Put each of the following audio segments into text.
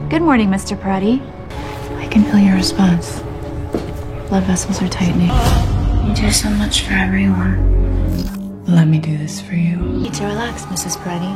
Good morning, Mr. Peretti. I can feel your response. Blood vessels are tightening. You do so much for everyone. Let me do this for you. You need to relax, Mrs. Peretti.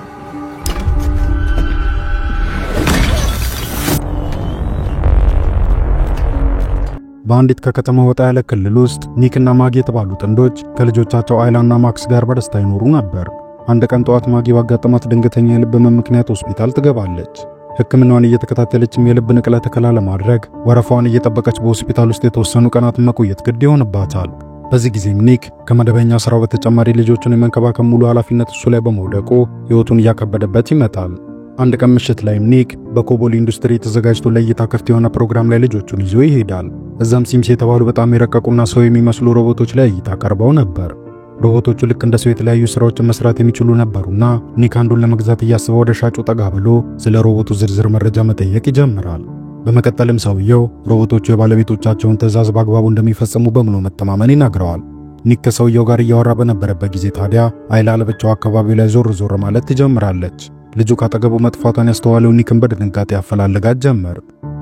በአንዲት ከከተማ ወጣ ያለ ክልል ውስጥ ኒክና ማጊ የተባሉ ጥንዶች ከልጆቻቸው አይላና ማክስ ጋር በደስታ ይኖሩ ነበር። አንድ ቀን ጠዋት ማጊ ባጋጠማት ድንገተኛ የልብ ህመም ምክንያት ሆስፒታል ትገባለች። ሕክምናዋን እየተከታተለችም የልብ ንቅለ ተከላ ለማድረግ ወረፋዋን እየጠበቀች በሆስፒታል ውስጥ የተወሰኑ ቀናት መቆየት ግድ ይሆንባታል። በዚህ ጊዜም ኒክ ከመደበኛ ስራው በተጨማሪ ልጆቹን የመንከባከብ ሙሉ ኃላፊነት እሱ ላይ በመውደቁ ህይወቱን እያከበደበት ይመጣል። አንድ ቀን ምሽት ላይ ኒክ በኮቦል ኢንዱስትሪ ተዘጋጅቶ ለእይታ ክፍት የሆነ ፕሮግራም ላይ ልጆቹን ይዞ ይሄዳል። እዛም ሲምስ የተባሉ በጣም የረቀቁና ሰው የሚመስሉ ሮቦቶች ላይ እይታ ቀርበው ነበር። ሮቦቶቹ ልክ እንደ ሰው የተለያዩ ስራዎችን መስራት የሚችሉ ነበሩና ኒክ አንዱን ለመግዛት እያሰበ ወደ ሻጩ ጠጋ ብሎ ስለ ሮቦቱ ዝርዝር መረጃ መጠየቅ ይጀምራል። በመቀጠልም ሰውየው ሮቦቶቹ የባለቤቶቻቸውን ትዕዛዝ በአግባቡ እንደሚፈጽሙ በሙሉ መተማመን ይነግረዋል። ኒክ ከሰውየው ጋር እያወራ በነበረበት ጊዜ ታዲያ አይላ ለብቻው አካባቢው ላይ ዞር ዞር ማለት ትጀምራለች። ልጁ ካጠገቡ መጥፋቷን ያስተዋለው ኒክን በድንጋጤ ያፈላልጋት ጀመር።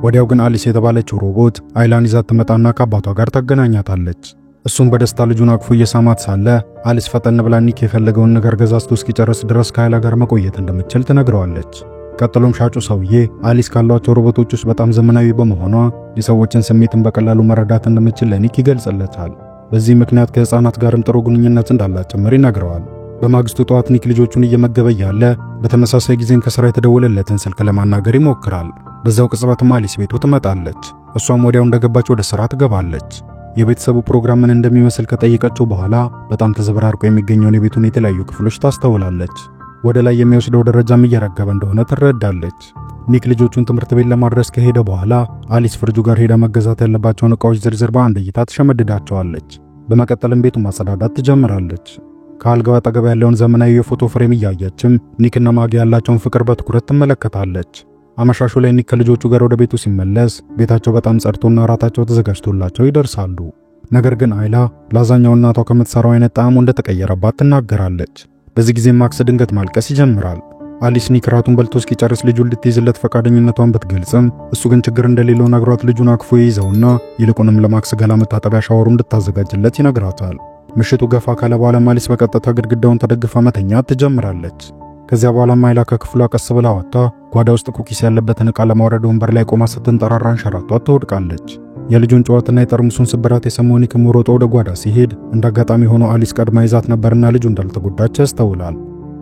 ወዲያው ግን አሊስ የተባለችው ሮቦት አይላን ይዛት ትመጣና ከአባቷ ጋር ታገናኛታለች። እሱም በደስታ ልጁን አቅፎ እየሳማት ሳለ አሊስ ፈጠን ብላ ኒክ የፈለገውን ነገር ገዛዝቶ እስኪጨርስ ድረስ ከአይላ ጋር መቆየት እንደምትችል ትነግረዋለች። ቀጥሎም ሻጩ ሰውዬ አሊስ ካሏቸው ሮቦቶች ውስጥ በጣም ዘመናዊ በመሆኗ የሰዎችን ስሜትን በቀላሉ መረዳት እንደምትችል ለኒክ ይገልጽለታል። በዚህ ምክንያት ከህፃናት ጋርም ጥሩ ግንኙነት እንዳላት ጭምር ይነግረዋል። በማግስቱ ጠዋት ኒክ ልጆቹን እየመገበ ያለ በተመሳሳይ ጊዜም ከስራ የተደወለለትን ስልክ ለማናገር ይሞክራል። በዛው ቅጽበትም አሊስ ቤቱ ትመጣለች። እሷም ወዲያው እንደገባች ወደ ስራ ትገባለች። የቤተሰቡ ፕሮግራም ምን እንደሚመስል ከጠየቀችው በኋላ በጣም ተዘበራርቆ የሚገኘውን የቤቱን የተለያዩ ክፍሎች ታስተውላለች። ወደ ላይ የሚወስደው ደረጃም እየረገበ እንደሆነ ትረዳለች። ኒክ ልጆቹን ትምህርት ቤት ለማድረስ ከሄደ በኋላ አሊስ ፍርጁ ጋር ሄዳ መገዛት ያለባቸውን ዕቃዎች ዝርዝር በአንድ እይታ ትሸመድዳቸዋለች። በመቀጠልም ቤቱን ማጸዳዳት ትጀምራለች። ከአልጋው አጠገብ ያለውን ዘመናዊ የፎቶ ፍሬም እያየችም ኒክና ማጊ ያላቸውን ፍቅር በትኩረት ትመለከታለች። አመሻሹ ላይ ኒክ ከልጆቹ ጋር ወደ ቤቱ ሲመለስ ቤታቸው በጣም ጸድቶና ራታቸው ተዘጋጅቶላቸው ይደርሳሉ። ነገር ግን አይላ ላዛኛው እናቷ ከምትሰራው አይነት ጣዕሙ እንደተቀየረባት ትናገራለች። በዚህ ጊዜ ማክስ ድንገት ማልቀስ ይጀምራል። አሊስ ኒክ ራቱን በልቶ እስኪጨርስ ልጁን ልትይዝለት ፈቃደኝነቷን ብትገልጽም እሱ ግን ችግር እንደሌለው ነግሯት ልጁን አቅፎ ይይዘውና ይልቁንም ለማክስ ገላ መታጠቢያ ሻወሩ እንድታዘጋጅለት ይነግራታል። ምሽቱ ገፋ ካለ በኋላ አሊስ በቀጥታ ግድግዳውን ተደግፋ መተኛት ትጀምራለች። ከዚያ በኋላ አይላ ከክፍሏ ቀስ ብላ ወጣ ጓዳ ውስጥ ኩኪስ ያለበትን ዕቃ ለማውረድ ወንበር ላይ ቆማ ስትንጠራራ አንሸራቷት ትወድቃለች። የልጁን ጨዋታና የጠርሙሱን ስብራት የሰማው ኒክ ሮጦ ወደ ጓዳ ሲሄድ እንዳጋጣሚ ሆኖ አሊስ ቀድማ ይዛት ነበርና ልጁ እንዳልተጎዳች ያስተውላል።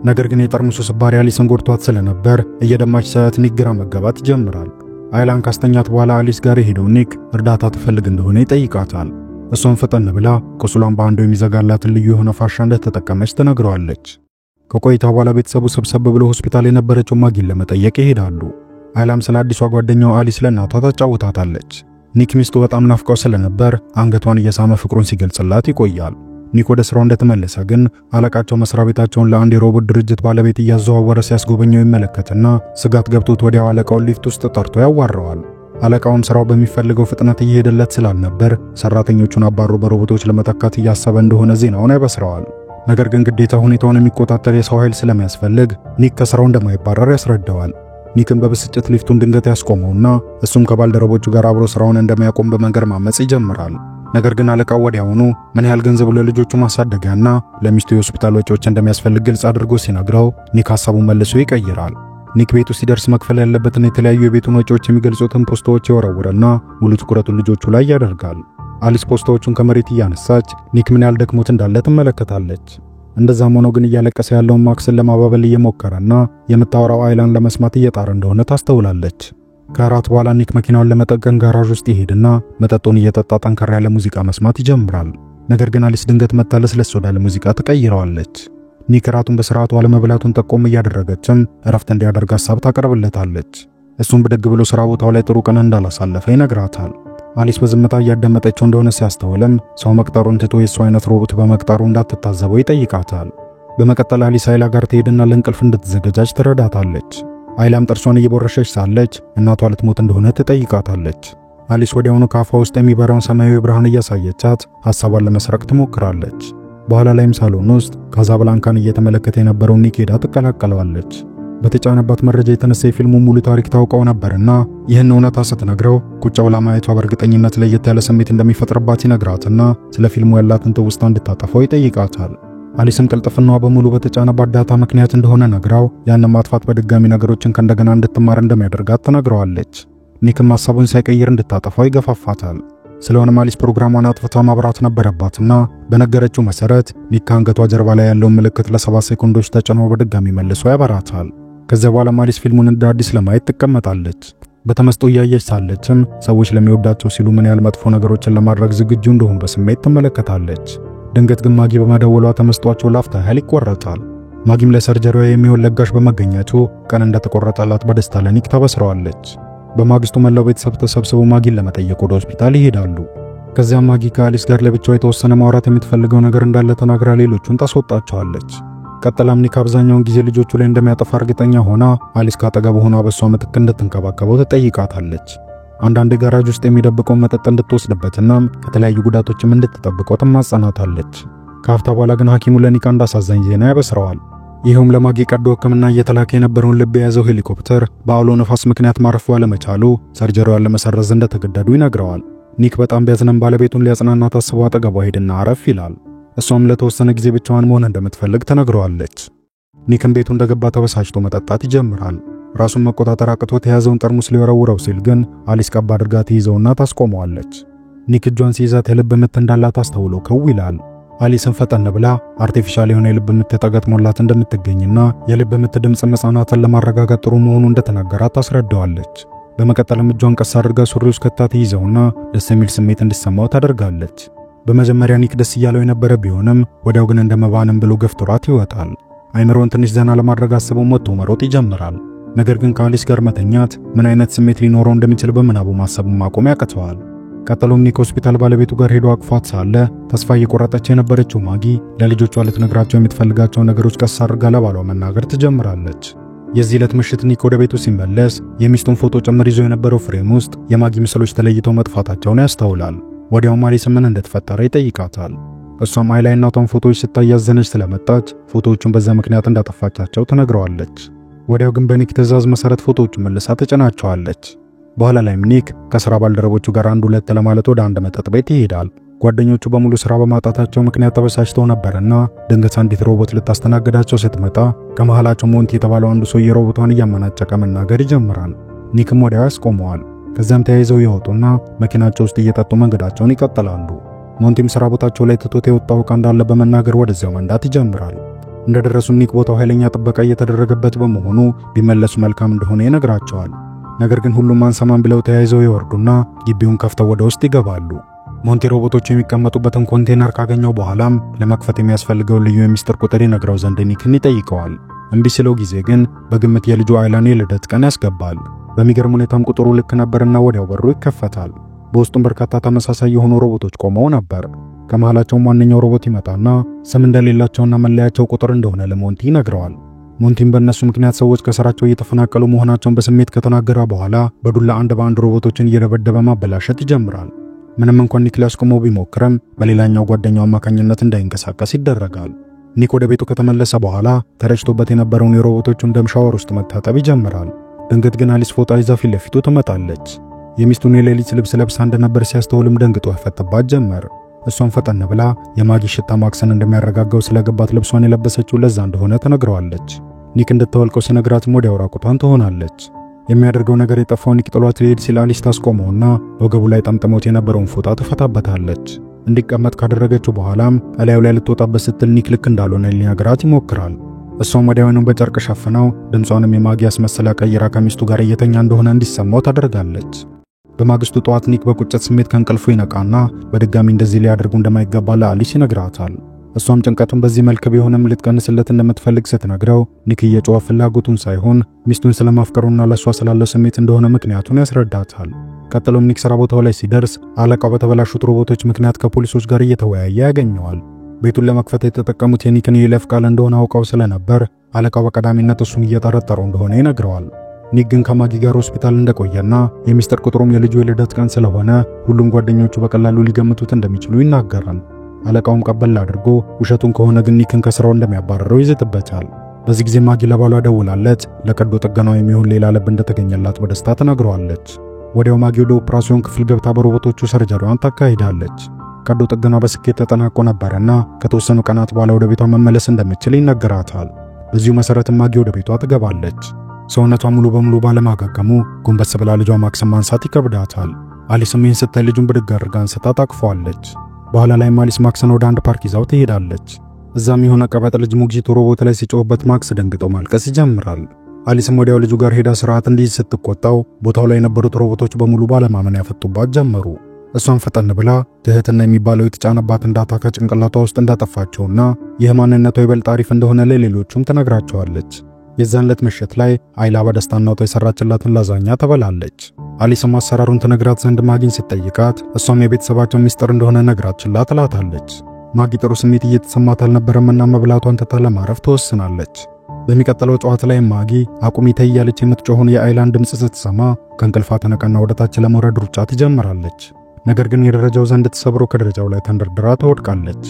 ነገር ግን የጠርሙሱ ስባሪ አሊስን ጎድቷት ስለነበር እየደማች ሳያት ኒክ ግራ መጋባት ይጀምራል። አይላን ካስተኛት በኋላ አሊስ ጋር ሄደው ኒክ እርዳታ ትፈልግ እንደሆነ ይጠይቃታል። እሷን ፈጠን ብላ ቁስሏን በአንዱ የሚዘጋላትን ልዩ የሆነ ፋሻ እንደተጠቀመች ትነግረዋለች። ከቆይታ በኋላ ቤተሰቡ ሰብሰብ ብሎ ሆስፒታል የነበረችው ማጊን ለመጠየቅ ይሄዳሉ። አይላም ስለ አዲሷ ጓደኛው አሊስ ለእናቷ ታጫውታታለች። ኒክ ሚስቱ በጣም ናፍቀው ስለነበር አንገቷን እየሳመ ፍቅሩን ሲገልጽላት ይቆያል። ኒክ ወደ ስራው እንደተመለሰ ግን አለቃቸው መስሪያ ቤታቸውን ለአንድ የሮቦት ድርጅት ባለቤት እያዘዋወረ ሲያስጎበኘው ይመለከትና ስጋት ገብቶት ወዲያው አለቃውን ሊፍት ውስጥ ጠርቶ ያዋራዋል። አለቃውም ስራው በሚፈልገው ፍጥነት እየሄደለት ስላልነበር ሰራተኞቹን አባሮ በሮቦቶች ለመተካት እያሰበ እንደሆነ ዜናውን ያበስረዋል። ነገር ግን ግዴታ ሁኔታውን የሚቆጣጠር የሰው ኃይል ስለሚያስፈልግ ኒክ ከስራው እንደማይባረር ያስረዳዋል። ኒክም በብስጭት ሊፍቱን ድንገት ያስቆመውና እሱም ከባልደረቦቹ ጋር አብሮ ስራውን እንደማያቆም በመንገር ማመጽ ይጀምራል። ነገር ግን አለቃው ወዲያውኑ ምን ያህል ገንዘብ ለልጆቹ ማሳደጊያና ለሚስቱ የሆስፒታል ወጪዎች እንደሚያስፈልግ ግልጽ አድርጎ ሲነግረው ኒክ ሐሳቡን መልሶ ይቀይራል። ኒክ ቤቱ ሲደርስ መክፈል ያለበትን የተለያዩ የቤቱን ወጪዎች የሚገልጹትን ፖስታዎች ይወረውርና ሙሉ ትኩረቱን ልጆቹ ላይ ያደርጋል። አሊስ ፖስታዎቹን ከመሬት እያነሳች ኒክ ምን ያህል ደክሞት እንዳለ ትመለከታለች። እንደዛም ሆኖ ግን እያለቀሰ ያለውን ማክስን ለማባበል እየሞከረና የምታወራው አይላን ለመስማት እየጣረ እንደሆነ ታስተውላለች። ከአራት በኋላ ኒክ መኪናውን ለመጠገን ጋራዥ ውስጥ ይሄድና መጠጡን እየጠጣ ጠንከር ያለ ሙዚቃ መስማት ይጀምራል። ነገር ግን አሊስ ድንገት መታ ለስለስ ወዳለ ሙዚቃ ትቀይረዋለች። ኒክ ራቱን በስርዓቱ አለመብላቱን ጠቆም እያደረገችም እረፍት እንዲያደርግ ሐሳብ ታቀርብለታለች። እሱም ብድግ ብሎ ስራ ቦታው ላይ ጥሩ ቀን እንዳላሳለፈ ይነግራታል። አሊስ በዝምታ እያዳመጠችው እንደሆነ ሲያስተውልም ሰው መቅጠሩን ትቶ የሱ አይነት ሮቦት በመቅጠሩ እንዳትታዘበው ይጠይቃታል። በመቀጠል አሊስ አይላ ጋር ትሄድና ለእንቅልፍ እንድትዘገጃጅ ትረዳታለች። አይላም ጥርሷን እየቦረሸች ሳለች እናቷ ልትሞት እንደሆነ ትጠይቃታለች። አሊስ ወዲያውኑ ካፏ ውስጥ የሚበራውን ሰማያዊ ብርሃን እያሳየቻት ሐሳቧን ለመስረቅ ትሞክራለች። በኋላ ላይም ሳሎን ውስጥ ካዛብላንካን እየተመለከተ የነበረው ኒክ ሄዳ ትቀላቀለዋለች። በተጫነባት መረጃ የተነሳ የፊልሙ ሙሉ ታሪክ ታውቀው ነበርና ይህን እውነታ ስትነግረው ቁጭ ብላ ማየቷ በእርግጠኝነት ለየት ያለ ስሜት እንደሚፈጥርባት ይነግራትና ስለ ፊልሙ ያላትን ትውስታ እንድታጠፋው ይጠይቃታል። አሊስም ቅልጥፍናዋ በሙሉ በተጫነባት ዳታ ምክንያት እንደሆነ ነግራው ያንን ማጥፋት በድጋሚ ነገሮችን ከእንደገና እንድትማር እንደሚያደርጋት ትነግረዋለች። ኒክም ሐሳቡን ሳይቀይር እንድታጠፋው ይገፋፋታል። ስለሆነም አሊስ ፕሮግራሟን አጥፍታ ማብራት ነበረባትና በነገረችው መሰረት ኒክ ከአንገቷ ጀርባ ላይ ያለውን ምልክት ለ7 ሴኮንዶች ተጭኖ በድጋሚ መልሶ ያበራታል። ከዚያ በኋላ አሊስ ፊልሙን እንደ አዲስ ለማየት ትቀመጣለች። በተመስጦ እያየች ሳለችም ሰዎች ለሚወዳቸው ሲሉ ምን ያህል መጥፎ ነገሮችን ለማድረግ ዝግጁ እንደሆኑ በስሜት ትመለከታለች። ድንገት ግን ማጊ በመደወሏ ተመስጧቸው ላፍታ ያህል ይቆረጣል። ማጊም ለሰርጀሪዋ የሚሆን ለጋሽ በመገኘቱ ቀን እንደተቆረጠላት በደስታ ለኒክ ታበስረዋለች። በማግስቱ መላው ቤተሰብ ተሰብስበው ማጊን ለመጠየቅ ወደ ሆስፒታል ይሄዳሉ። ከዚያም ማጊ ከአሊስ ጋር ለብቻዋ የተወሰነ ማውራት የምትፈልገው ነገር እንዳለ ተናግራ ሌሎቹን ታስወጣቸዋለች። ቀጥላም ኒክ አብዛኛውን ጊዜ ልጆቹ ላይ እንደሚያጠፋ እርግጠኛ ሆና አሊስ ካጠገቡ ሆና በሷ ምትክ እንድትንከባከበው ትጠይቃታለች። አንዳንድ ጋራጅ ውስጥ የሚደብቀው መጠጥ እንድትወስድበትና ከተለያዩ ጉዳቶችም እንድትጠብቀው ትማጸናታለች። ከአፍታ በኋላ ግን ሐኪሙ ለኒክ እንዳሳዛኝ ዜና ያበስረዋል። ይሄውም ለማጊ ቀዶ ሕክምና እየተላከ የነበረውን ልብ የያዘው ሄሊኮፕተር በአውሎ ነፋስ ምክንያት ማረፍ ባለመቻሉ ሰርጀሪዋን ለመሰረዝ እንደተገደዱ ይነግረዋል። ኒክ በጣም ቢያዝንም ባለቤቱን ሊያጽናና ታስቦ አጠገቧ ሄድና አረፍ ይላል። እሷም ለተወሰነ ጊዜ ብቻዋን መሆን እንደምትፈልግ ትነግረዋለች። ኒክም ቤቱ እንደገባ ተበሳጭቶ መጠጣት ይጀምራል። ራሱን መቆጣጠር አቅቶት የያዘውን ጠርሙስ ሊወረውረው ሲል ግን አሊስ ቀባ አድርጋ ትይዘውና ታስቆመዋለች። ኒክ እጇን ሲይዛት የልብ ምት እንዳላት አስተውሎ ከው ይላል። አሊስን ፈጠን ብላ አርቲፊሻል የሆነ የልብ ምት ተገጥሞላት እንደምትገኝና የልብ ምት ድምጽ መጻናትን ለማረጋጋት ጥሩ መሆኑ እንደተነገራት ታስረዳዋለች። በመቀጠልም እጇን ቀስ አድርጋ ሱሪ ውስጥ ከታ ትይዘውና ደስ የሚል ስሜት እንዲሰማው ታደርጋለች። በመጀመሪያ ኒክ ደስ እያለው የነበረ ቢሆንም ወዲያው ግን እንደመባንም ብሎ ገፍትሯት ይወጣል። አይምሮን ትንሽ ዘና ለማድረግ አስበው ወጥቶ መሮጥ ይጀምራል። ነገር ግን ከአሊስ ጋር መተኛት ምን አይነት ስሜት ሊኖረው እንደሚችል በምናቡ ማሰብ ማቆም ያቅተዋል። ቀጥሎም ኒክ ሆስፒታል ባለቤቱ ጋር ሄዶ አቅፏት ሳለ ተስፋ እየቆረጠች የነበረችው ማጊ ለልጆቿ ልትነግራቸው የምትፈልጋቸው ነገሮች ቀስ አድርጋ ለባሏ መናገር ትጀምራለች። የዚህ ዕለት ምሽት ኒክ ወደ ቤቱ ሲመለስ የሚስቱን ፎቶ ጭምር ይዞ የነበረው ፍሬም ውስጥ የማጊ ምስሎች ተለይተው መጥፋታቸውን ያስተውላል። ወዲያው አሊስ ምን እንደተፈጠረ ይጠይቃታል። እሷም አይላይ እናቷን ፎቶዎች ስታይ ያዘነች ስለመጣች ፎቶዎቹን በዛ ምክንያት እንዳጠፋቻቸው ትነግረዋለች። ወዲያው ግን በኒክ ትዕዛዝ መሰረት ፎቶዎቹን መልሳ ትጭናቸዋለች። በኋላ ላይም ኒክ ከሥራ ባልደረቦቹ ጋር አንድ ሁለት ለማለት ወደ አንድ መጠጥ ቤት ይሄዳል። ጓደኞቹ በሙሉ ሥራ በማጣታቸው ምክንያት ተበሳጭተው ነበርና ድንገት አንዲት ሮቦት ልታስተናግዳቸው ስትመጣ ከመሃላቸው ሞንቲ የተባለው አንዱ ሰው የሮቦቷን እያመናጨቀ መናገር ይጀምራል። ኒክም ወዲያው ያስቆመዋል። ከዚያም ተያይዘው ይወጡና መኪናቸው ውስጥ እየጠጡ መንገዳቸውን ይቀጥላሉ። ሞንቲም ሥራ ቦታቸው ላይ ትቶት የወጣው ዕቃ እንዳለ በመናገር ወደዚያው መንዳት ይጀምራል። እንደደረሱ ኒክ ቦታው ኃይለኛ ጥበቃ እየተደረገበት በመሆኑ ቢመለሱ መልካም እንደሆነ ይነግራቸዋል። ነገር ግን ሁሉም አንሰማም ብለው ተያይዘው ይወርዱና ግቢውን ከፍተው ወደ ውስጥ ይገባሉ። ሞንቲ ሮቦቶች የሚቀመጡበትን ኮንቴነር ካገኘው በኋላም ለመክፈት የሚያስፈልገው ልዩ የሚስጥር ቁጥር ይነግረው ዘንድ ኒክን ይጠይቀዋል። እምቢ ሲለው ጊዜ ግን በግምት የልጁ አይላን የልደት ቀን ያስገባል። በሚገርም ሁኔታም ቁጥሩ ልክ ነበርና ወዲያው በሩ ይከፈታል። በውስጡም በርካታ ተመሳሳይ የሆኑ ሮቦቶች ቆመው ነበር። ከመሃላቸው ማንኛው ሮቦት ይመጣና ስም እንደሌላቸውና መለያቸው ቁጥር እንደሆነ ለሞንቲ ይነግረዋል። ሞንቲም በእነሱ ምክንያት ሰዎች ከሥራቸው እየተፈናቀሉ መሆናቸውን በስሜት ከተናገረ በኋላ በዱላ አንድ በአንድ ሮቦቶችን እየደበደበ ማበላሸት ይጀምራል። ምንም እንኳን ኒክ ሊያስቆመው ቢሞክርም በሌላኛው ጓደኛው አማካኝነት እንዳይንቀሳቀስ ይደረጋል። ኒክ ወደ ቤቱ ከተመለሰ በኋላ ተረጭቶበት የነበረውን የሮቦቶቹን ደም ሻወር ውስጥ መታጠብ ይጀምራል። ድንገት ግን አሊስ ፎጣ ይዛ ፊት ለፊቱ ትመጣለች። የሚስቱን የሌሊት ልብስ ለብሳ እንደነበር ሲያስተውልም ደንግጦ ያፈጥባት ጀመር። እሷን ፈጠን ብላ የማጊ ሽታ ማክሰን እንደሚያረጋጋው ስለገባት ልብሷን የለበሰችው ለዛ እንደሆነ ተነግረዋለች። ኒክ እንድትወልቀው ሲነግራትም ወዲያው ራቁቷን ትሆናለች። የሚያደርገው ነገር የጠፋው ኒክ ጥሏት ሊሄድ ሲል አሊስ ታስቆመውና ወገቡ ላይ ጠምጥሞት የነበረውን ፎጣ ትፈታበታለች። እንዲቀመጥ ካደረገችው በኋላም እላዩ ላይ ልትወጣበት ስትል ኒክ ልክ እንዳልሆነ ሊነግራት ይሞክራል። እሷም ወዲያውኑ በጨርቅ ሸፍናው ድምጿንም የማጊ አስመስላ ቀይራ ከሚስቱ ጋር እየተኛ እንደሆነ እንዲሰማው ታደርጋለች። በማግስቱ ጠዋት ኒክ በቁጭት ስሜት ከእንቅልፉ ይነቃና በድጋሚ እንደዚህ ሊያደርጉ እንደማይገባ ለአሊስ ይነግራታል። እሷም ጭንቀቱን በዚህ መልክ ቢሆንም ልትቀንስለት እንደምትፈልግ ስትነግረው ኒክ እየጮኸ ፍላጎቱን ሳይሆን ሚስቱን ስለማፍቀሩና ለሷ ስላለው ስሜት እንደሆነ ምክንያቱን ያስረዳታል። ቀጥሎም ኒክ ሥራ ቦታው ላይ ሲደርስ አለቃው በተበላሹት ሮቦቶች ምክንያት ከፖሊሶች ጋር እየተወያየ ያገኘዋል። ቤቱን ለመክፈት የተጠቀሙት የኒክን የይለፍ ቃል እንደሆነ አውቀው ስለነበር አለቃው በቀዳሚነት እሱን እየጠረጠረው እንደሆነ ይነግረዋል። ኒክ ግን ከማጊ ጋር ሆስፒታል እንደቆየና የሚስጥር ቁጥሩም የልጁ የልደት ቀን ስለሆነ ሁሉም ጓደኞቹ በቀላሉ ሊገምቱት እንደሚችሉ ይናገራል። አለቃውም ቀበል አድርጎ ውሸቱን ከሆነ ግን ኒክን ከስራው እንደሚያባረረው ይዘትበታል። በዚህ ጊዜ ማጊ ለባሏ ደውላለት ለቀዶ ጥገናው የሚሆን ሌላ ልብ እንደተገኘላት በደስታ ተናግረዋለች። ወዲያው ማጊ ወደ ኦፕራሲዮን ክፍል ገብታ በሮቦቶቹ ሰርጀሪዋን ታካሂዳለች። ቀዶ ጥገናው በስኬት ተጠናቆ ነበርና ከተወሰኑ ቀናት በኋላ ወደ ቤቷ መመለስ እንደምትችል ይነገራታል። በዚሁ መሰረት ማጊ ወደ ቤቷ ትገባለች። ሰውነቷ ሙሉ በሙሉ ባለማገገሙ ጎንበስ ብላ ልጇ ማክስን ማንሳት ይከብዳታል። አሊስም ይህን ስታይ ልጁን ብድግ አድርጋ አንስታ ታቅፈዋለች። በኋላ ላይ አሊስ ማክስን ወደ አንድ ፓርክ ይዛው ትሄዳለች። እዛም የሆነ ቀበጥ ልጅ ሙግዚቱ ሮቦት ላይ ሲጮህበት ማክስ ደንግጦ ማልቀስ ይጀምራል። አሊስም ወዲያው ልጁ ጋር ሄዳ ስርዓት እንዲይዝ ስትቆጣው ቦታው ላይ የነበሩት ሮቦቶች በሙሉ ባለማመን ያፈጡባት ጀመሩ። እሷን ፈጠን ብላ ትህትና የሚባለው የተጫነባትን ዳታ ከጭንቅላቷ ውስጥ እንዳጠፋቸውና ይህ ማንነቷ ይበልጥ አሪፍ እንደሆነ ለሌሎቹም ትነግራቸዋለች። የዛን ዕለት ምሽት ላይ አይላ በደስታ እናቷ የሰራችላትን ላዛኛ ተበላለች። አሊስም አሰራሩን ትነግራት ዘንድ ማጊን ስትጠይቃት እሷም የቤተሰባቸው ሚስጥር እንደሆነ ነግራችላት ትላታለች። ማጊ ጥሩ ስሜት እየተሰማት አልነበረምና መብላቷን ትታ ለማረፍ ትወስናለች። በሚቀጥለው ጨዋታ ላይ ማጊ አቁሚ ተይ እያለች የምትጮኸውን የአይላን ድምፅ ስትሰማ ከእንቅልፏ ተነቃና ወደታች ለመውረድ ሩጫ ትጀምራለች። ነገር ግን የደረጃው ዘንድ ተሰብሮ ከደረጃው ላይ ተንደርድራ ትወድቃለች።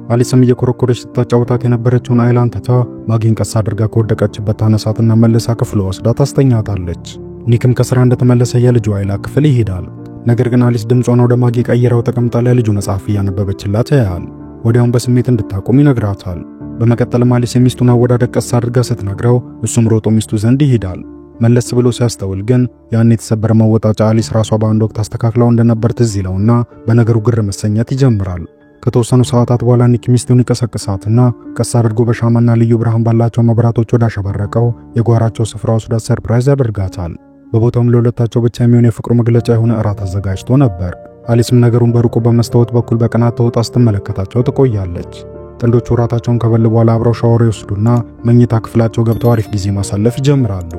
አሊስም እየኮረኮረች ስታጫውታት የነበረችውን አይላን ትታ ማጊን ቀስ አድርጋ ከወደቀችበት ታነሳትና መልሳ ክፍሏ ወስዳ ታስተኛታለች። ኒክም ከስራ እንደተመለሰ የልጁ አይላ ክፍል ይሄዳል። ነገር ግን አሊስ ድምጿን ወደ ማጊ ቀይራው ተቀምጣ ለልጁ መጽሐፍ እያነበበችላት ያያል። ወዲያውም በስሜት እንድታቆም ይነግራታል። በመቀጠልም አሊስ የሚስቱን አወዳደቅ ቀስ አድርጋ ስትነግረው እሱም ሮጦ ሚስቱ ዘንድ ይሄዳል። መለስ ብሎ ሲያስተውል ግን ያን የተሰበረ መወጣጫ አሊስ ራሷ በአንድ ወቅት አስተካክለው እንደነበር ትዝ ይለውና በነገሩ ግር መሰኘት ይጀምራል። ከተወሰኑ ሰዓታት በኋላ ኒክ ሚስቱን ይቀሰቅሳትና ቀስ አድርጎ በሻማና ልዩ ብርሃን ባላቸው መብራቶች ወዳሸበረቀው የጓራቸው ስፍራ ወስዳ ሰርፕራይዝ ያደርጋታል። በቦታውም ለሁለታቸው ብቻ የሚሆን የፍቅሩ መግለጫ የሆነ እራት አዘጋጅቶ ነበር። አሊስም ነገሩን በሩቁ በመስታወት በኩል በቅናት ተውጣ ስትመለከታቸው ትቆያለች። ጥንዶቹ እራታቸውን ከበሉ በኋላ አብረው ሻወር ይወስዱና መኝታ ክፍላቸው ገብተው አሪፍ ጊዜ ማሳለፍ ይጀምራሉ።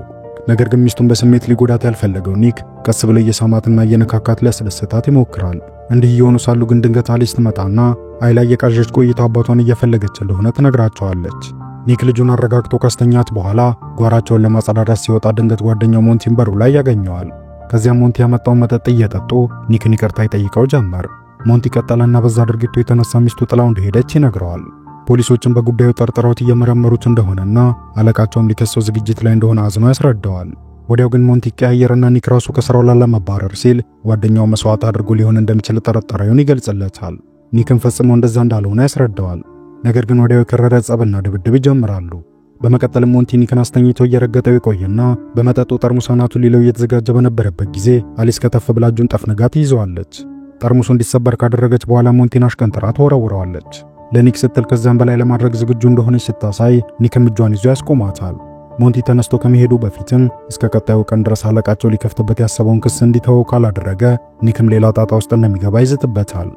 ነገር ግን ሚስቱን በስሜት ሊጎዳት ያልፈለገው ኒክ ቀስ ብሎ እየሳማትና እየነካካት ሊያስደስታት ይሞክራል። እንዲህ እየሆኑ ሳሉ ግን ድንገት አሊስ ትመጣና አይላ የቃዠች ቆይታ አባቷን እየፈለገች እንደሆነ ትነግራቸዋለች። ኒክ ልጁን አረጋግቶ ካስተኛት በኋላ ጓራቸውን ለማጸዳዳት ሲወጣ ድንገት ጓደኛው ሞንቲን በሩ ላይ ያገኘዋል። ከዚያም ሞንቲ ያመጣውን መጠጥ እየጠጡ ኒክን ይቅርታ ይጠይቀው ጀመር። ሞንቲ ቀጠለና በዛ ድርጊቱ የተነሳ ሚስቱ ጥላው እንደሄደች ይነግረዋል። ፖሊሶችን በጉዳዩ ጠርጥረውት እየመረመሩት እንደሆነና አለቃቸውም ሊከሰው ዝግጅት ላይ እንደሆነ አዝኖ ያስረዳዋል። ወዲያው ግን ሞንቲ ቀያየርና ኒክ ራሱ ከስራው ላለመባረር ሲል ጓደኛው መስዋዕት አድርጎ ሊሆን እንደሚችል ጠረጠረውን ይገልጽለታል። ኒክን ፈጽሞ እንደዛ እንዳልሆነ ያስረዳዋል። ነገር ግን ወዲያው የከረረ ጸብና ድብድብ ይጀምራሉ። በመቀጠልም ሞንቲ ኒክን አስተኝቶ እየረገጠው ይቆይና በመጠጡ ጠርሙስ አናቱን ሊለው እየተዘጋጀ በነበረበት ጊዜ አሊስ ከተፍ ብላ እጁን ጠፍንጋ ትይዘዋለች። ጠርሙሱ እንዲሰበር ካደረገች በኋላ ሞንቲን አሽቀንጥራ ትወረውረዋለች። ለኒክ ስትል ከዛም በላይ ለማድረግ ዝግጁ እንደሆነች ስታሳይ ኒክም እጇን ይዞ ያስቆማታል። ሞንቲ ተነስቶ ከመሄዱ በፊትም እስከ ቀጣዩ ቀን ድረስ አለቃቸው ሊከፍትበት ያሰበውን ክስ እንዲተወው ካላደረገ ኒክም ሌላ ጣጣ ውስጥ እንደሚገባ ይዝትበታል።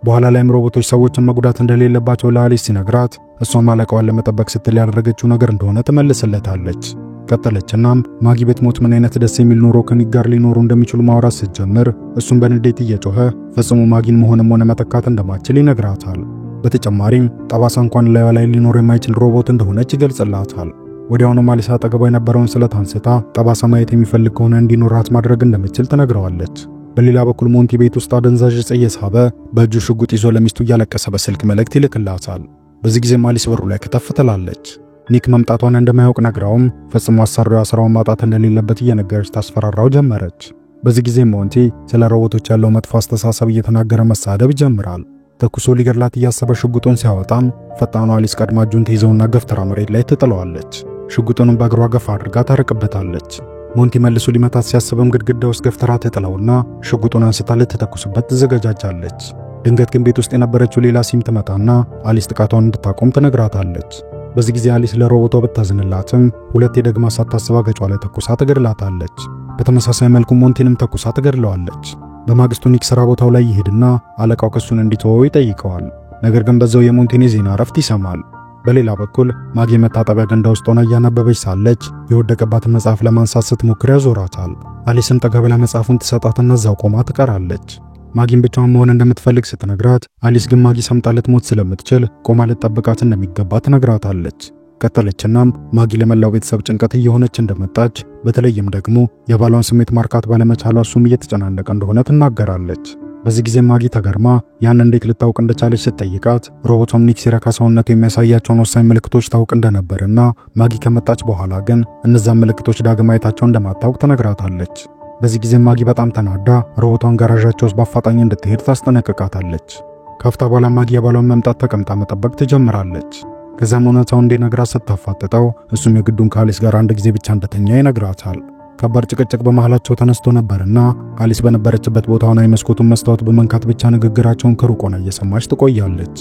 በኋላ ላይም ሮቦቶች ሰዎችን መጉዳት እንደሌለባቸው ለአሊስ ሲነግራት እሷም አለቃዋን ለመጠበቅ ስትል ያደረገችው ነገር እንደሆነ ትመልስለታለች። ቀጠለችናም ማጊ ብትሞት ምን አይነት ደስ የሚል ኑሮ ከኒክ ጋር ሊኖሩ እንደሚችሉ ማውራት ስትጀምር እሱም በንዴት እየጮኸ ፈጽሞ ማጊን መሆንም ሆነ መተካት እንደማይችል ይነግራታል። በተጨማሪም ጠባሳ እንኳን ላይ ሊኖር የማይችል ሮቦት እንደሆነች ይገልጽላታል። ወዲያውኑ አሊስ አጠገቧ የነበረውን ስለት አንስታ ጠባሳ ማየት የሚፈልግ ከሆነ እንዲኖራት ማድረግ እንደምትችል ትነግረዋለች። በሌላ በኩል ሞንቲ ቤት ውስጥ አደንዛዥ ዕፅ እየሳበ በእጁ ሽጉጥ ይዞ ለሚስቱ እያለቀሰ በስልክ መልእክት ይልክላታል። በዚህ ጊዜ አሊስ በሩ ላይ ከተፍ ትላለች። ኒክ መምጣቷን እንደማያውቅ ነግራውም ፈጽሞ አሳሪዋ ስራውን ማጣት እንደሌለበት እየነገረች ታስፈራራው ጀመረች። በዚህ ጊዜ ሞንቲ ስለ ሮቦቶች ያለው መጥፎ አስተሳሰብ እየተናገረ መሳደብ ይጀምራል። ተኩሶ ሊገድላት እያሰበ ሽጉጡን ሲያወጣም ፈጣኗ አሊስ ቀድማ እጁን ትይዘውና ገፍትራ መሬት ላይ ትጥለዋለች። ሽጉጡንም በእግሯ ገፋ አድርጋ ታረቅበታለች። ሞንቲ መልሶ ሊመታት ሲያስብም ግድግዳ ውስጥ ገፍትራ ትጥለውና ሽጉጡን አንስታ ልትተኩስበት ትዘጋጃጃለች። ድንገት ግን ቤት ውስጥ የነበረችው ሌላ ሲም ትመጣና አሊስ ጥቃቷን እንድታቆም ትነግራታለች። በዚህ ጊዜ አሊስ ለሮቦቷ ብታዝንላትም ሁለቴ ደግማ ሳታስባ ገጯ ላይ ተኩሳ ትገድላታለች። በተመሳሳይ መልኩ ሞንቲንም ተኩሳ ትገድለዋለች። በማግስቱ ኒክ ስራ ቦታው ላይ ይሄድና አለቃው ክሱን እንዲተወው ይጠይቀዋል። ነገር ግን በዛው የሞንቲን ዜና እረፍት ይሰማል። በሌላ በኩል ማጊ መታጠቢያ ገንዳ ውስጥ ሆና እያነበበች ሳለች የወደቀባትን መጽሐፍ ለማንሳት ስትሞክር ያዞራታል። አሊስም ጠጋ ብላ መጽሐፉን ትሰጣትና እዛው ቆማ ትቀራለች። ማጊን ብቻዋን መሆን እንደምትፈልግ ስትነግራት አሊስ ግን ማጊ ሰምጣ ልትሞት ስለምትችል ቆማ ልትጠብቃት እንደሚገባ ትነግራታለች። ቀጠለችናም ማጊ ለመላው ቤተሰብ ጭንቀት እየሆነች እንደመጣች በተለይም ደግሞ የባሏን ስሜት ማርካት ባለመቻሏ እሱም እየተጨናነቀ እንደሆነ ትናገራለች። በዚህ ጊዜ ማጊ ተገርማ ያን እንዴት ልታውቅ እንደቻለች ስትጠይቃት ሮቦቷም ኒክ ሲረካ ሰውነቱ የሚያሳያቸውን ወሳኝ ምልክቶች ታውቅ እንደነበርና ማጊ ከመጣች በኋላ ግን እነዛን ምልክቶች ዳግም አይታቸው እንደማታውቅ ተነግራታለች። በዚህ ጊዜ ማጊ በጣም ተናዳ ሮቦቷን ጋራዣቸው ውስጥ በአፋጣኝ እንድትሄድ ታስጠነቅቃታለች። ከፍታ በኋላ ማጊ የባሏን መምጣት ተቀምጣ መጠበቅ ትጀምራለች። ከዛም እውነታውን እንዲነግራት ስታፋጥጠው እሱም የግዱን ከአሊስ ጋር አንድ ጊዜ ብቻ እንደተኛ ይነግራታል። ከባድ ጭቅጭቅ በመሃላቸው ተነስቶ ነበርና አሊስ በነበረችበት ቦታ ሆና የመስኮቱን መስታወት በመንካት ብቻ ንግግራቸውን ከሩቅ ሆና እየሰማች ትቆያለች።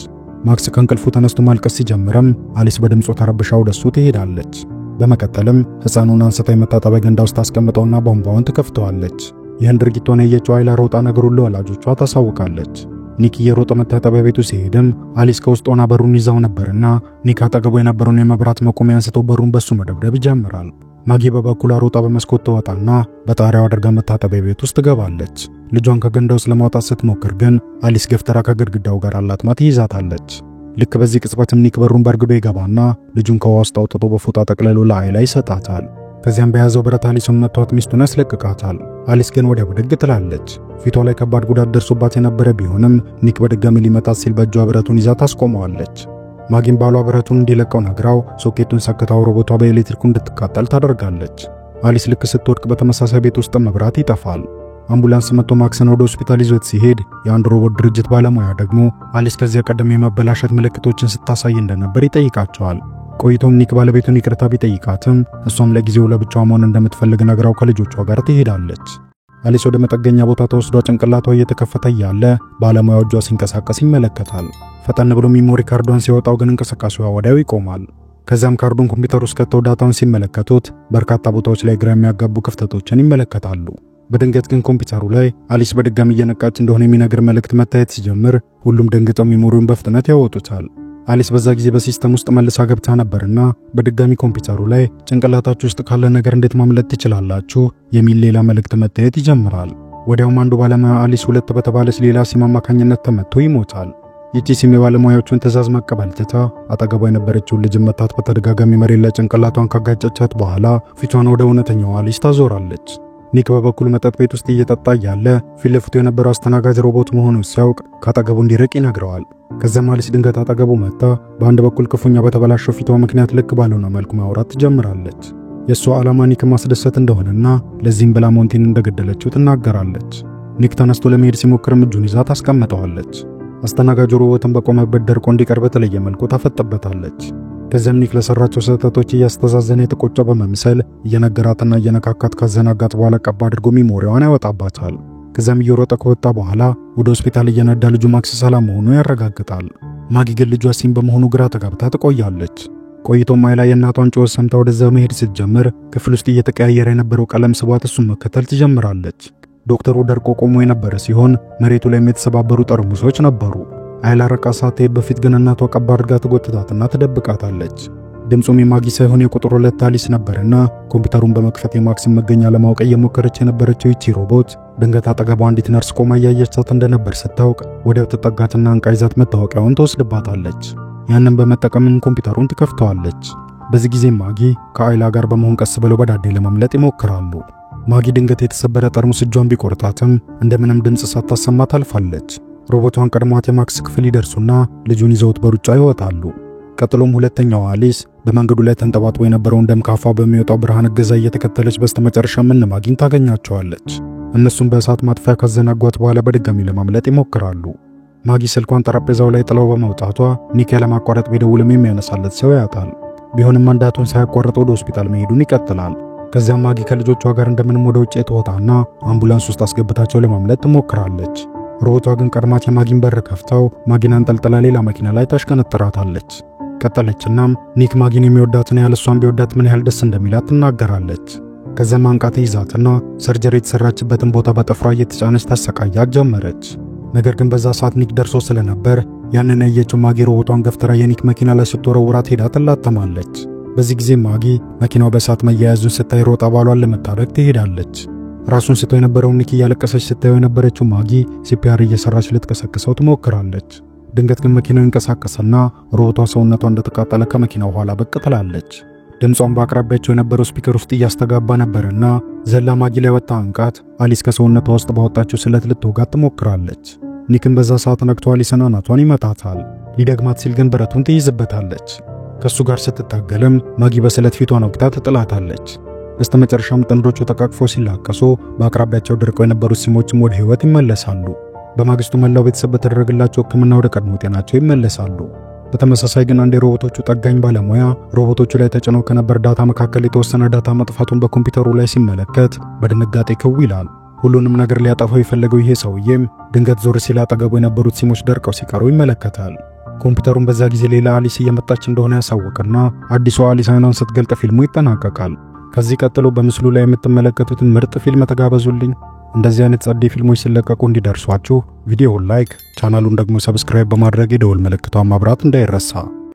ማክስ ከእንቅልፉ ተነስቶ ማልቀስ ሲጀምርም አሊስ በድምፁ ተረብሻ ወደሱ ትሄዳለች። በመቀጠልም ሕፃኑን አንስታ የመታጠቢያ ገንዳ ውስጥ አስቀምጠውና ቧንቧውን ትከፍተዋለች። ይህን ድርጊቷን ያየችው አይላ ሮጣ ነገሩን ለወላጆቿ ታሳውቃለች። ኒክ እየሮጠ መታጠቢያ ቤቱ ሲሄድም አሊስ ከውስጥ ሆና በሩን ይዛው ነበርና ኒክ አጠገቡ የነበረውን የመብራት መቆሚያ አንስቶ በሩን በሱ መደብደብ ይጀምራል። ማጊ በበኩሏ ሮጣ በመስኮት ትወጣና በጣሪያው አድርጋ መታጠቢያ ቤት ውስጥ ትገባለች። ልጇን ከገንዳው ለማውጣት ስትሞክር ግን አሊስ ገፍተራ ከግድግዳው ጋር አላትማ ትይዛታለች። ልክ በዚህ ቅጽበትም ኒክ በሩን በርግዶ ይገባና ልጁን ከውሃ ውስጥ አውጥቶ በፎጣ ጠቅልሎ ለአይላ ይሰጣታል። ከዚያም በያዘው ብረት አሊስን መቷት ሚስቱን ያስለቅቃታል። አሊስ ግን ወዲያ ብድግ ትላለች። ፊቷ ላይ ከባድ ጉዳት ደርሶባት የነበረ ቢሆንም ኒክ በድጋሚ ሊመታት ሲል በእጇ ብረቱን ይዛ ታስቆመዋለች። ማጊም ባሏ ብረቱን እንዲለቀው ነግራው ሶኬቱን ሰክታው ሮቦቷ በኤሌክትሪኩ እንድትቃጠል ታደርጋለች። አሊስ ልክ ስትወድቅ በተመሳሳይ ቤት ውስጥ መብራት ይጠፋል። አምቡላንስ መጥቶ ማክስን ወደ ሆስፒታል ይዞት ሲሄድ የአንድ ሮቦት ድርጅት ባለሙያ ደግሞ አሊስ ከዚያ ቀደም የመበላሸት ምልክቶችን ስታሳይ እንደነበር ይጠይቃቸዋል። ቆይቶም ኒክ ባለቤቱን ይቅርታ ቢጠይቃትም እሷም ለጊዜው ለብቻዋ መሆን እንደምትፈልግ ነግራው ከልጆቿ ጋር ትሄዳለች። አሊስ ወደ መጠገኛ ቦታ ተወስዷ ጭንቅላቷ እየተከፈተ ያለ ባለሙያው እጇ ሲንቀሳቀስ ይመለከታል። ፈጠን ብሎ ሚሞሪ ካርዷን ሲያወጣው ግን እንቅስቃሴዋ ወዲያው ይቆማል። ከዛም ካርዱን ኮምፒውተር ውስጥ ከተው ዳታውን ሲመለከቱት በርካታ ቦታዎች ላይ ግራ የሚያጋቡ ክፍተቶችን ይመለከታሉ። በድንገት ግን ኮምፒውተሩ ላይ አሊስ በድጋሚ እየነቃች እንደሆነ የሚነግር መልእክት መታየት ሲጀምር ሁሉም ደንግጠው ሚሞሪውን በፍጥነት ያወጡታል። አሊስ በዛ ጊዜ በሲስተም ውስጥ መልሳ ገብታ ነበርና በድጋሚ ኮምፒውተሩ ላይ ጭንቅላታችሁ ውስጥ ካለ ነገር እንዴት ማምለጥ ትችላላችሁ የሚል ሌላ መልእክት መታየት ይጀምራል። ወዲያውም አንዱ ባለሙያ አሊስ ሁለት በተባለች ሌላ ሲም አማካኝነት ተመቶ ይሞታል። ይቺ ሲም የባለሙያዎቹን ትዕዛዝ መቀበል ትታ አጠገቧ የነበረችውን ልጅ መታት በተደጋጋሚ መሬት ላይ ጭንቅላቷን ካጋጨቻት በኋላ ፊቷን ወደ እውነተኛው አሊስ ታዞራለች። ኒክ በበኩሉ መጠጥ ቤት ውስጥ እየጠጣ ያለ ፊት ለፊቱ የነበረው አስተናጋጅ ሮቦት መሆኑን ሲያውቅ ካጠገቡ እንዲርቅ ይነግረዋል። ከዛም አሊስ ድንገት አጠገቡ መጣ በአንድ በኩል ክፉኛ በተበላሸው ፊቷ ምክንያት ልክ ባልሆነ መልኩ ማውራት ትጀምራለች። የሷ ዓላማ ኒክ ማስደሰት እንደሆነና ለዚህም ብላ ሞንቲን እንደገደለችው ትናገራለች። ኒክ ተነስቶ ለመሄድ ሲሞክርም እጁን ይዛ ታስቀምጠዋለች። አስተናጋጁ ሮቦትን በቆመበት ደርቆ እንዲቀርብ በተለየ መልኩ ታፈጥበታለች። ከዚያም ኒክ ለሰራቸው ስህተቶች እያስተዛዘነ የተቆጨ በመምሰል እየነገራትና እየነካካት ካዘናጋት በኋላ ቀባ አድርጎ ሚሞሪዋን ያወጣባታል። ከዛም እየሮጠ ከወጣ በኋላ ወደ ሆስፒታል እየነዳ ልጁ ማክስ ሰላም መሆኑ ያረጋግጣል። ማጊ ግን ልጇ ሲም በመሆኑ ግራ ተጋብታ ትቆያለች። ቆይቶም አይላ የእናቷን ጩኸት ሰምታ ወደዛ መሄድ ስትጀምር ክፍል ውስጥ እየተቀያየረ የነበረው ቀለም ስቧት እሱን መከተል ትጀምራለች። ዶክተሩ ደርቆ ቆሞ የነበረ ሲሆን መሬቱ ላይ የተሰባበሩ ጠርሙሶች ነበሩ። አይላ ረቃ ሳትሄድ በፊት ግን እናቷ ቀባ አድርጋ ትጎትታትና ትደብቃታለች። ድምፁም የማጊ ሳይሆን የቁጥር 2 አሊስ ነበርና ኮምፒውተሩን በመክፈት የማክስን መገኛ ለማወቅ እየሞከረች የነበረችው ይቺ ሮቦት ድንገት አጠገቧ አንዲት ነርስ ቆማ እያየቻት እንደነበር ስታውቅ ወዲያው ትጠጋትና አንቃ ይዛት መታወቂያውን ትወስድባታለች። ያንን በመጠቀምም ኮምፒውተሩን ትከፍተዋለች። በዚህ ጊዜ ማጊ ከአይላ ጋር በመሆን ቀስ ብለው በዳዴ ለማምለጥ ይሞክራሉ። ማጊ ድንገት የተሰበረ ጠርሙስ እጇን ቢቆርጣትም እንደምንም ድምጽ ሳታሰማ ታልፋለች። ሮቦቷን ቀድሟት የማክስ ክፍል ይደርሱና ልጁን ይዘውት በሩጫ ይወጣሉ። ቀጥሎም ሁለተኛው አሊስ በመንገዱ ላይ ተንጠባጥቦ የነበረውን ደም ካፏ በሚወጣው ብርሃን እገዛ እየተከተለች በስተመጨረሻ ማጊን ታገኛቸዋለች። እነሱም በእሳት ማጥፊያ ካዘናጓት በኋላ በድጋሚ ለማምለጥ ይሞክራሉ። ማጊ ስልኳን ጠረጴዛው ላይ ጥለው በመውጣቷ ኒክ ያለማቋረጥ ቢደውልም የሚያነሳለት ሰው ያጣል። ቢሆንም አንዳቱን ሳያቋርጥ ወደ ሆስፒታል መሄዱን ይቀጥላል። ከዚያም ማጊ ከልጆቿ ጋር እንደምንም ወደ ውጭ ትወጣና አምቡላንስ ውስጥ አስገብታቸው ለማምለጥ ትሞክራለች። ሮቦቷ ግን ቀድማት የማጊን በር ከፍታው ማጊን አንጠልጥላ ሌላ መኪና ላይ ታሽከነጥራታለች። ቀጠለችናም ኒክ ማጊን የሚወዳትን ያህል እሷን ቢወዳት ምን ያህል ደስ እንደሚላት ትናገራለች። ከዚያም አንቃት ይዛትና ሰርጀሪ የተሰራችበትን ቦታ በጥፍሯ እየተጫነች ታሰቃያት ጀመረች። ነገር ግን በዛ ሰዓት ኒክ ደርሶ ስለነበር ያንን ያየችው ማጊ ሮቦቷን ገፍትራ የኒክ መኪና ላይ ስትወረውራት ሄዳ ትላተማለች። በዚህ ጊዜ ማጊ መኪናው በእሳት መያያዙን ስታይ ሮጣ ባሏን ለመታደግ ትሄዳለች። ራሱን ስቶ የነበረው ኒክ እያለቀሰች ስታየው የነበረችው ማጊ ሲፒአር እየሰራች ልትቀሰቅሰው ትሞክራለች። ድንገት ግን መኪናው ይንቀሳቀስና ሮቦቷ ሰውነቷ እንደተቃጠለ ከመኪናው ኋላ ብቅ ትላለች። ድምጿን በአቅራቢያቸው የነበረው ስፒከር ውስጥ እያስተጋባ ነበርና ዘላ ማጊ ላይ ወጣ አንቃት አሊስ ከሰውነቷ ውስጥ ባወጣችው ስለት ልትወጋት ትሞክራለች። ኒክን በዛ ሰዓት ነክቶ አሊስን አናቷን ይመታታል። ሊደግማት ሲል ግን ብረቱን ትይዝበታለች። ከሱ ጋር ስትታገልም ማጊ በስለት ፊቷን ወቅታ ትጥላታለች። በስተመጨረሻም ጥንዶቹ ተቃቅፈው ሲላቀሱ በአቅራቢያቸው ደርቀው የነበሩት ሲሞችም ወደ ህይወት ይመለሳሉ። በማግስቱ መላው ቤተሰብ በተደረገላቸው ሕክምና ወደ ቀድሞ ጤናቸው ይመለሳሉ። በተመሳሳይ ግን አንድ የሮቦቶቹ ጠጋኝ ባለሙያ ሮቦቶቹ ላይ ተጭኖ ከነበር ዳታ መካከል የተወሰነ ዳታ መጥፋቱን በኮምፒውተሩ ላይ ሲመለከት በድንጋጤ ክው ይላል። ሁሉንም ነገር ሊያጠፋው የፈለገው ይሄ ሰውዬም ድንገት ዞር ሲል አጠገቡ የነበሩት ሲሞች ደርቀው ሲቀሩ ይመለከታል። ኮምፒውተሩን በዛ ጊዜ ሌላ አሊስ እየመጣች እንደሆነ ያሳውቅና አዲሷ አሊስ አይኗን ስትገልጥ ፊልሙ ይጠናቀቃል። ከዚህ ቀጥሎ በምስሉ ላይ የምትመለከቱትን ምርጥ ፊልም ተጋበዙልኝ። እንደዚህ አይነት ጸዴ ፊልሞች ሲለቀቁ እንዲደርሷችሁ ቪዲዮውን ላይክ፣ ቻናሉን ደግሞ ሰብስክራይብ በማድረግ የደወል ምልክቷን ማብራት እንዳይረሳ።